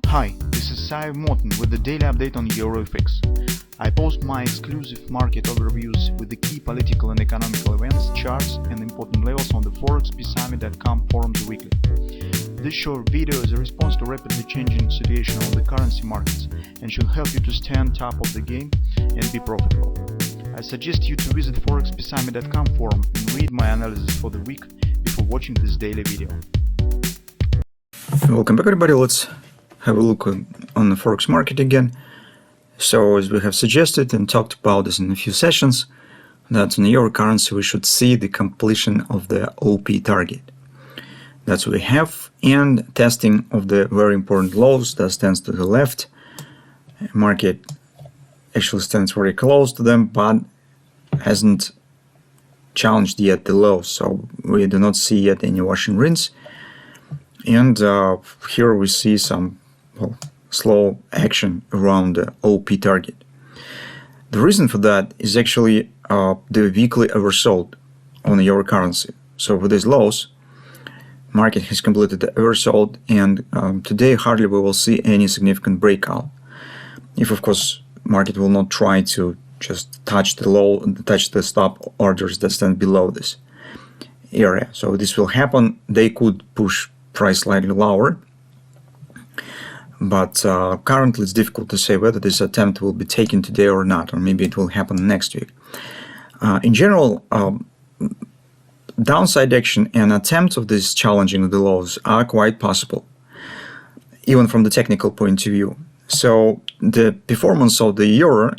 Hi, this is Sive Morten with the daily update on EuroFX. I post my exclusive market overviews with the key political and economical events, charts and important levels on the ForexPeaceArmy.com forums weekly. This short video is a response to rapidly changing situation on the currency markets and should help you to stay on top of the game and be profitable. I suggest you to visit ForexPeaceArmy.com forum and read my analysis for the week before watching this daily video. Welcome back, everybody. Let's have a look on the Forex market again. So, as we have suggested and talked about this in a few sessions, that in the euro currency we should see the completion of the OP target. That's what we have, and testing of the very important lows that stands to the left. Market actually stands very close to them, but hasn't challenged yet the lows, so we do not see yet any wash and rinse. And here we see some slow action around the OP target. The reason for that is actually the weekly oversold on the euro currency. So with these lows, market has completed the oversold, and today hardly we will see any significant breakout. If of course market will not try to just touch the low, touch the stop orders that stand below this area. So this will happen. They could push price slightly lower, but currently it's difficult to say whether this attempt will be taken today or not, or maybe it will happen next week. In general, downside action and attempts of this challenging the lows are quite possible, even from the technical point of view. So the performance of the euro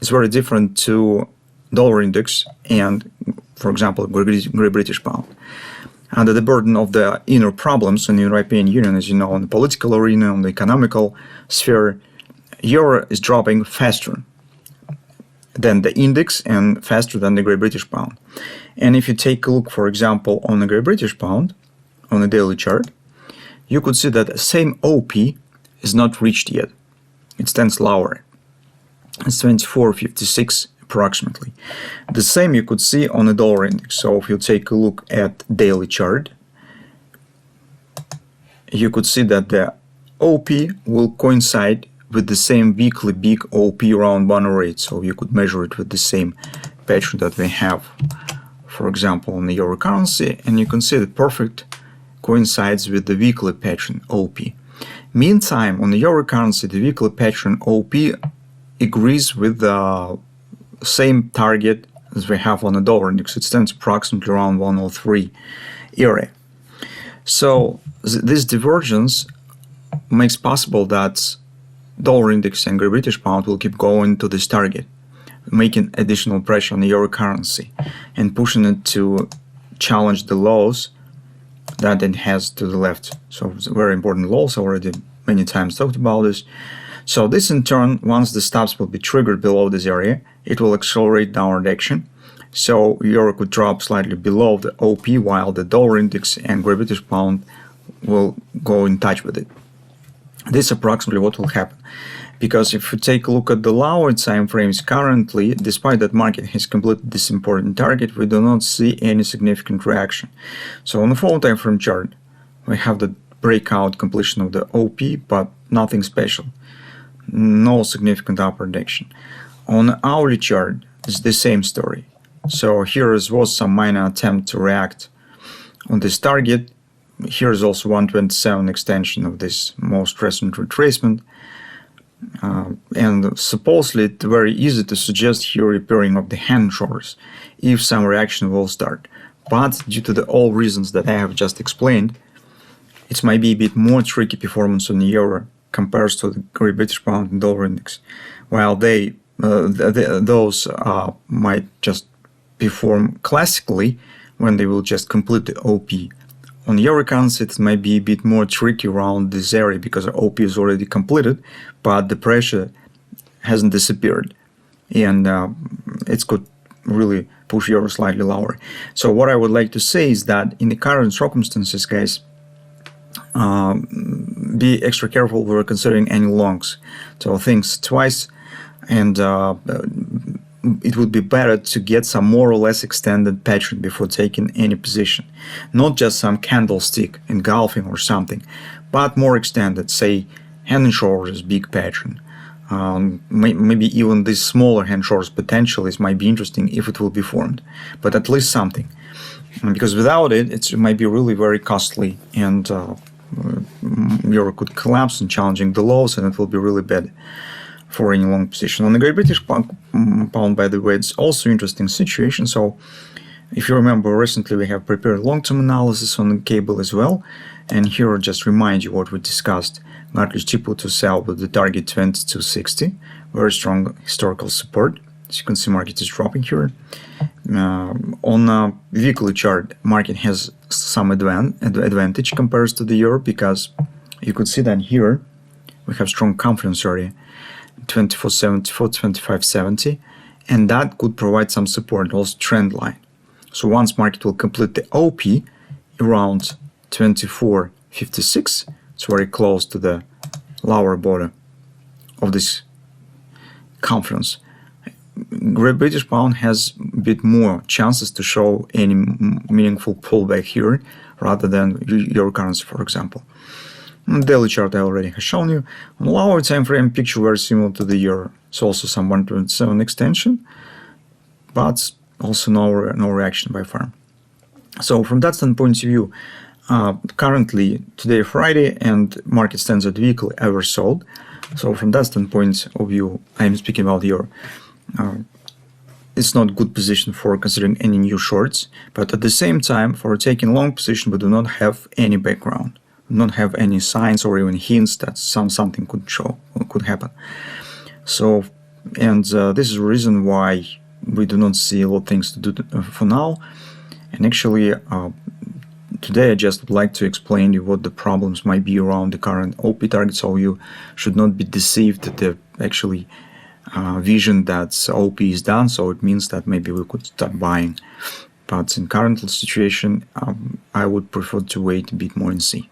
is very different to dollar index and, for example, Great British pound. Under the burden of the inner problems in the European Union, as you know, in the political arena, on the economical sphere, euro is dropping faster than the index and faster than the Great British pound. And if you take a look, for example, on the Great British pound, on the daily chart, you could see that the same OP is not reached yet. It stands lower. It's 24.56 approximately. The same you could see on the dollar index. So if you take a look at daily chart, you could see that the OP will coincide with the same weekly big OP around 108. So you could measure it with the same pattern that we have, for example, on the euro currency, and you can see the perfect coincides with the weekly pattern OP. Meantime, on the euro currency, the weekly pattern OP agrees with the same target as we have on the dollar index. It stands approximately around 103 area. So this divergence makes possible that dollar index and Great British pound will keep going to this target, making additional pressure on the euro currency and pushing it to challenge the lows that it has to the left. So it's very important lows, already many times talked about this. So this in turn, once the stops will be triggered below this area, it will accelerate downward action. So euro could drop slightly below the OP, while the dollar index and Great British pound will go in touch with it. This is approximately what will happen. Because if you take a look at the lower time frames currently, despite that market has completed this important target, we do not see any significant reaction. So on the full time frame chart, we have the breakout completion of the OP, but nothing special. No significant upward action. On the hourly chart, it's the same story. So here was some minor attempt to react on this target. Here is also 127 extension of this most recent retracement. And supposedly it's very easy to suggest here repairing of the hand shoulders if some reaction will start. But due to all reasons that I have just explained, it might be a bit more tricky performance on the euro compared to the Great British pound and dollar index, while those might just perform classically when they will just complete the OP. On the euro currency, it might be a bit more tricky around this area because the OP is already completed, but the pressure hasn't disappeared, and it could really push euro slightly lower. So what I would like to say is that in the current circumstances, guys, be extra careful when we're considering any longs. So think twice, and it would be better to get some more or less extended pattern before taking any position. Not just some candlestick engulfing or something, but more extended, say hand and shoulders, big pattern. Maybe even these smaller hand shoulders potentially might be interesting if it will be formed, but at least something. Because without it, it might be really very costly, and euro could collapse and challenging the lows, and it will be really bad for any long position. On the Great British Pound, by the way, it's also interesting situation. So if you remember, recently we have prepared long-term analysis on the cable as well, and here I'll just remind you what we discussed. Likely cheaper to sell with the target 2260, very strong historical support. As you can see, market is dropping here. On a weekly chart, market has some advantage compared to the euro, because you could see that here we have strong confidence area, 2474, 2570, and that could provide some support, also trend line. So once market will complete the OP around 2456, it's very close to the lower border of this conference. Great British Pound has a bit more chances to show any meaningful pullback here rather than euro currency, for example. On the daily chart I already have shown you. On the lower time frame picture, very similar to the euro. It's also some 127 extension, but also no reaction by far. So from that standpoint of view, currently today Friday, and market stands at weekly oversold. So from that standpoint of view, I'm speaking about euro. It's not good position for considering any new shorts, but at the same time, for taking long position, we do not have any background, not have any signs or even hints that something could happen. So, and this is the reason why we do not see a lot of things to do for now. And actually, today I just would like to explain you what the problems might be around the current OP target, so you should not be deceived that the actually vision that OP is done, so it means that maybe we could start buying. But in current situation, I would prefer to wait a bit more and see.